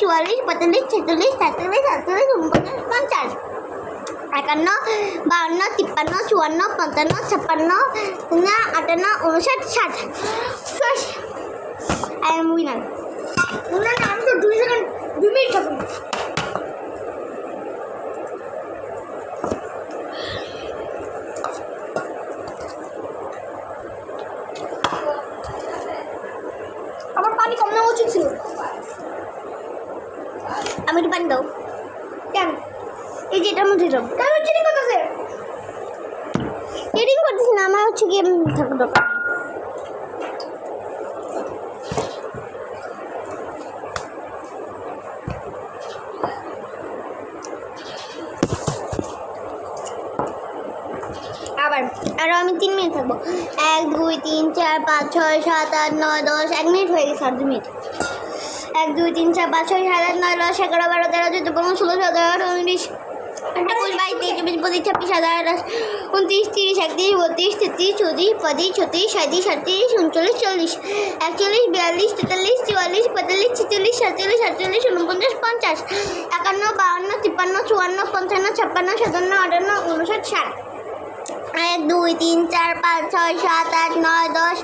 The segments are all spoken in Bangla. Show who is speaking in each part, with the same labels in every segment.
Speaker 1: চুয়াল্লিশ, 45, 46, 47, 48, 49, 50, 51, 52, 53, 54, 55, 56, 58, 59, 60. I am winner.
Speaker 2: না না আমি তো 2 সেকেন্ড 2 মিনিট থাকবো। আমার পানি কম নেওয়া উচিত ছিল।
Speaker 1: আমি একটু পানি দাও।
Speaker 2: কেন
Speaker 1: এই যে এটার মধ্যে দাও।
Speaker 2: কেন চিনি করতেছে?
Speaker 1: চিটিং করতেছি না, আমার হচ্ছে গিয়ে থাকো দরকার। আবার আরও আমি 3 মিনিট থাকবো। 1 2 3 4 5 6 7 8 9 10, 1 মিনিট হয়ে গেছে, আর 2 মিনিট। 1 2 3 4 5 6 7 8 9 10 11 12 13 14 15 16 17 18 19 21 22 23 24 25 26 27 28 29 30 31 32 33 34 35 36 37 38 39 40 41 42 43 44 45 46 47 48 49 50 51 52 53 54 55 56 57 58 59 60 1 2 3 4 5 6 7 8 9 10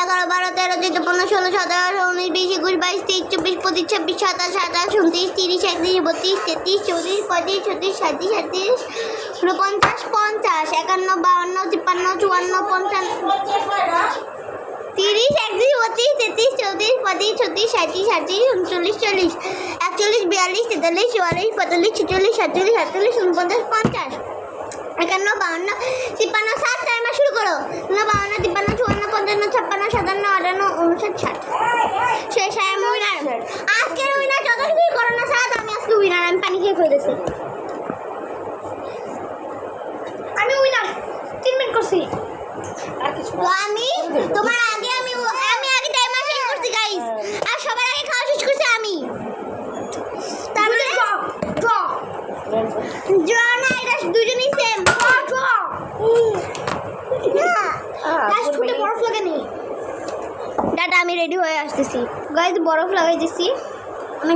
Speaker 1: 11 12 13 14 15 16 17 18 19 20 21 22 23 24 25 26 27 28 29 30 31 32 33 34 35 36 37 38 49 50 51 52 53 54 55 30 31 32 33 34 35 36 37 39 40 41 42 43 44 45 46 47 48 49 50 51 52 53 60 টাইমার শুরু করো।
Speaker 2: করছি
Speaker 3: আর কিছু
Speaker 1: তো আমি তোমার আগে আমি আগে টাইমার শেষ করছি গাইস, আর সবার আগে খাওয়া শেষ করছি আমি। তারপরে ড্র না, এটা দুজনেই সেম
Speaker 2: ড্র গাইস ছুটে বরফ লাগে নি
Speaker 1: দাদা আমি রেডি হয়ে আসতেছি গাইস, বরফ লাগাই দিছি আমি।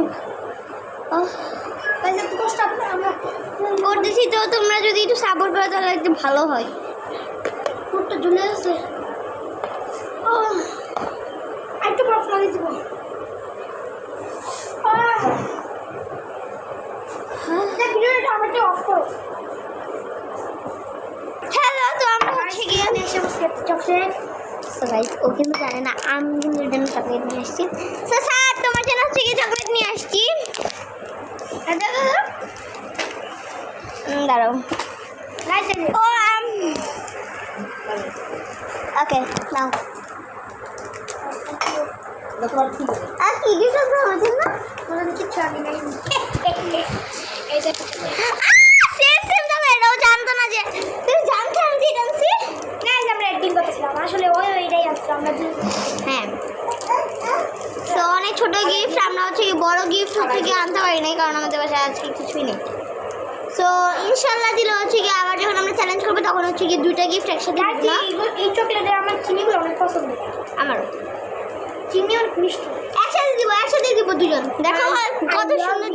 Speaker 2: গাইস এত কষ্ট আমরা
Speaker 1: করতেছি, তো তোমরা যদি একটু সাপোর্ট করো তাহলে একটু ভালো হয়।
Speaker 2: পুরোটা ঝুলে আছে একটু বরফ লাগিয়ে দিব ভিডিওটা আমাকে অফ করো
Speaker 1: হ্যালো, তো আমরা হচ্ছে গিয়ে
Speaker 2: এসে বসে চকলেট
Speaker 1: সো গাইস ও কিন্তু জানে না আমি কিন্তু এর জন্য চকলেট নিয়ে আসছি। সো স্যার তোমার জন্য হচ্ছে গিয়ে চকলেট নিয়ে আসছি। দাঁড়াও
Speaker 2: গাইস
Speaker 1: ও ওকে নাও। আর কি কি করবো আমার জন্য?
Speaker 2: আমাদের কিছু আগে নাই এইটা
Speaker 1: সেম সেম দাও, এটাও জানতো না যে তুমি জানতে আমি যেটা আনছি।
Speaker 2: গাইস আমরা এডিটিং করতেছিলাম আসলে ওইটাই আসছে আমরা
Speaker 1: হ্যাঁ, তো অনেক ছোট গিফট, আমরা হচ্ছে কি বড় গিফট হচ্ছে কি আনতে পারি নাই, কারণ আমাদের বাসায় আজকে কিছুই নেই। সো ইনশাল্লাহ দিলে হচ্ছে কি আবার যখন আমরা চ্যালেঞ্জ করবো তখন হচ্ছে কি দুইটা গিফট একসাথে
Speaker 2: গাইস
Speaker 1: দিব না?
Speaker 2: এই চকলেটে আমার চিনিগুলো অনেক পছন্দ
Speaker 1: আমারও
Speaker 2: চিনি অনেক মিষ্টি
Speaker 1: একসাথে দিব দুজন। দেখো কত সুন্দর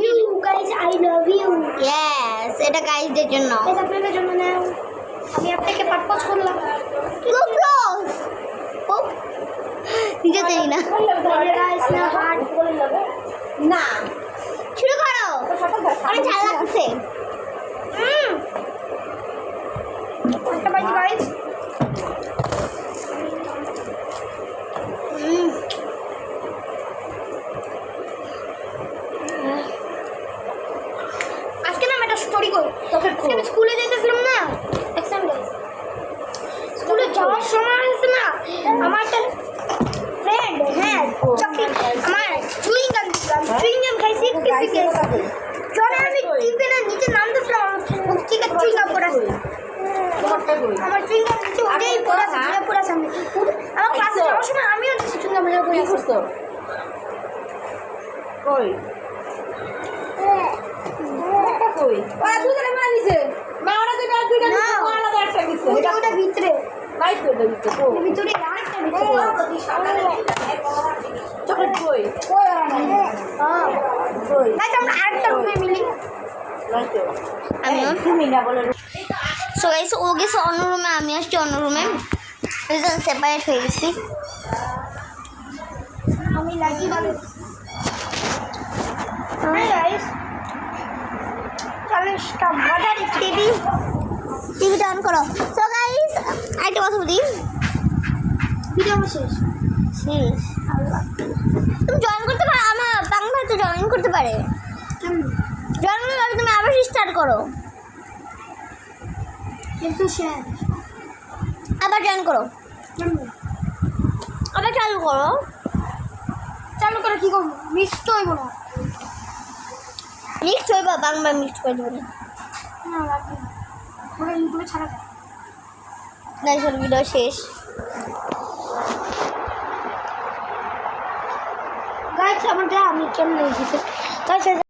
Speaker 2: guys I love you
Speaker 1: yes, এটা গাইজদের জন্য।
Speaker 2: গাইস আপনাদের জন্য নাও আমি আপনাকে পারপোজ করলাম
Speaker 1: প্রপোজ ও নিজে দেই না।
Speaker 2: গাইস না হার্ট
Speaker 3: না
Speaker 1: শুরু করো, অনেক ঝাল লাগছে।
Speaker 2: একটা বাইট গাইস আজকে না আমি একটা স্টোরি করি আজকে আমি স্কুলে যাইতেছিলাম না এক্সাম গাইস স্কুলে যাওয়ার সময় আছে না আমার একটা ফ্রেন্ড হ্যাঁ চকলেট আমার চুইং গাম চুইং গাম খাইছি কিছু গেছে যখন আমি টিফিনের নিচে নামতেছিলাম মুখ থেকে চুইং গাম পড়াছে আমার চুইং গাম নিচে উঠেই পড়াছে পুরো সামনে আমার ক্লাসে যাওয়ার সময় আমিও কিছু চুইং গাম পড়ে
Speaker 3: করছো কই কই ওরা দুজনে মারা দিছে মা ওরা দুইটা দুইটা
Speaker 2: না।
Speaker 3: আলাদা একটা দিছে
Speaker 2: ওটা ভিতরে
Speaker 3: রাইট করে দিছে কই
Speaker 2: ভিতরে আরেকটা ভিতরে
Speaker 3: চকলেট কই কই ওরা নাই কই
Speaker 2: গাইস আমরা আরেকটা রুমে মিলি
Speaker 3: রাইট
Speaker 1: আমিও
Speaker 3: তুমি না বলে
Speaker 1: সো গাইস ও গেছে অন্য রুমে, আমি আসছি অন্য রুমে, দুজন সেপারেট হয়ে গেছি।
Speaker 2: আমি লাগি ভালো হ্যাঁ গাইস চলো স্টপ মজার
Speaker 1: টিভিটা অন করো। সো গাইস একটা কথা বলি,
Speaker 2: ভিডিও শেষ
Speaker 1: শেষ তুমি জয়েন করতে পারো, আমার বাংলা তো জয়েন করতে পারে, জয়েন করতে পারবে, তুমি আবার স্টার্ট করো,
Speaker 2: কিন্তু শেষ
Speaker 1: আবার জয়েন করো, আবার চালু করো।
Speaker 2: চালু করে কি করবো মিক্স তো হইব না
Speaker 1: মিক্সড হইবা, বাংলা মিক্সড করে দেবো।
Speaker 2: না লাগবে না ওটা ইউটিউবে ছাড়া যায়
Speaker 1: গাইস ভিডিও শেষ।
Speaker 2: গাইস আমাদের আমি কেমন হয়েছে গাইস